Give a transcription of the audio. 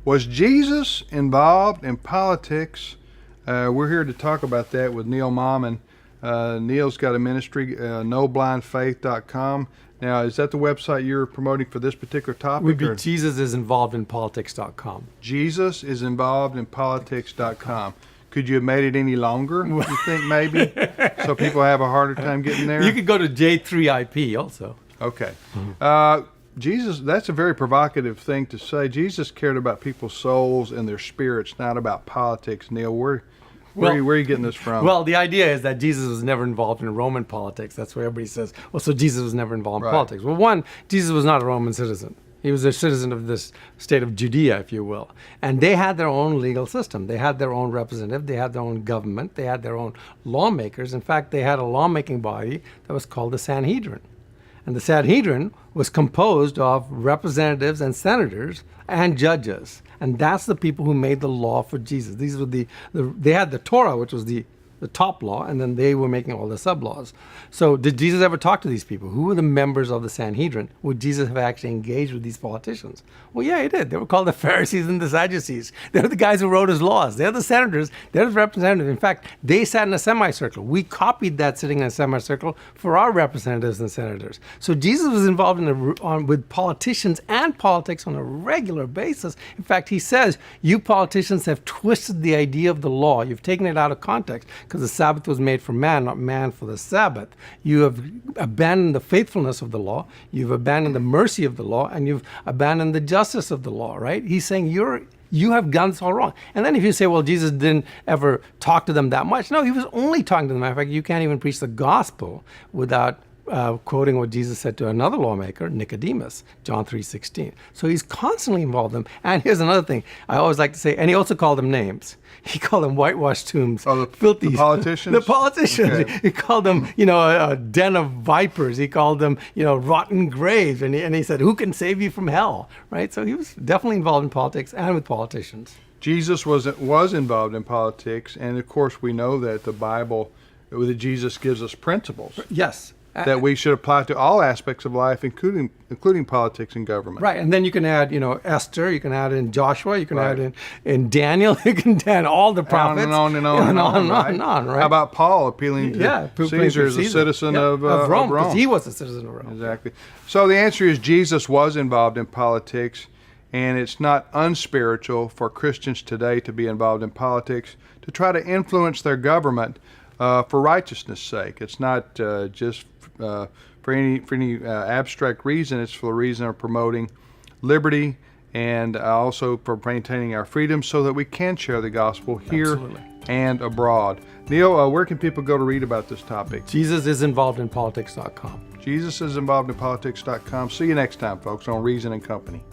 Was Jesus involved in politics? We're here to talk about that with Neil Maugham. Neil's got a ministry, noblindfaith.com. Now, is that the website you're promoting for this particular topic? Would be JesusIsInvolvedInPolitics.com. JesusIsInvolvedInPolitics.com. Could you have made it any longer, you think, maybe? So people have a harder time getting there? You could go to J3IP also. Okay. Jesus, that's a very provocative thing to say. Jesus cared about people's souls and their spirits, not about politics. Neil, where are you getting this from? Well, the idea is that Jesus was never involved in Roman politics. That's what everybody says. Well, so Jesus was never involved in politics. Well, one, Jesus was not a Roman citizen. He was a citizen of this state of Judea, if you will. And they had their own legal system. They had their own representative. They had their own government. They had their own lawmakers. In fact, they had a lawmaking body that was called the Sanhedrin. And the Sanhedrin was composed of representatives and senators and judges. And that's the people who made the law for Jesus. These were they had the Torah, which was the top law, and then they were making all the sub-laws. So did Jesus ever talk to these people? Who were the members of the Sanhedrin? Would Jesus have actually engaged with these politicians? Well, yeah, he did. They were called the Pharisees and the Sadducees. They're the guys who wrote his laws. They're the senators. They're the representatives. In fact, they sat in a semicircle. We copied that sitting in a semicircle for our representatives and senators. So Jesus was involved with politicians and politics on a regular basis. In fact, he says, you politicians have twisted the idea of the law. You've taken it out of context, because the Sabbath was made for man, not man for the Sabbath. You have abandoned the faithfulness of the law, you've abandoned the mercy of the law, and you've abandoned the justice of the law, right? He's saying you have done this all wrong. And then if you say, well, Jesus didn't ever talk to them that much. No, he was only talking to them. In fact, you can't even preach the gospel without quoting what Jesus said to another lawmaker, Nicodemus, John 3:16. So he's constantly involved in them. And here's another thing I always like to say, and he also called them names. He called them whitewashed tombs, filthy. The politicians? The politicians. Okay. He called them, a den of vipers. He called them, rotten graves. And he said, who can save you from hell, right? So he was definitely involved in politics and with politicians. Jesus was involved in politics, and of course we know that the Bible, that Jesus gives us principles. Yes. That we should apply to all aspects of life, including politics and government. Right, and then you can add, Esther. You can add in Joshua. You can add in Daniel. You can add all the prophets. On and on. Right? How about Paul appealing to Caesar as a citizen of Rome? Rome. Because he was a citizen of Rome. Exactly. So the answer is Jesus was involved in politics, and it's not unspiritual for Christians today to be involved in politics, to try to influence their government for righteousness' sake. It's not just for any abstract reason. It's for the reason of promoting liberty and also for maintaining our freedom so that we can share the gospel here and abroad. Neil, where can people go to read about this topic? JesusIsInvolvedInPolitics.com. JesusIsInvolvedInPolitics.com. See you next time, folks, on Reason and Company.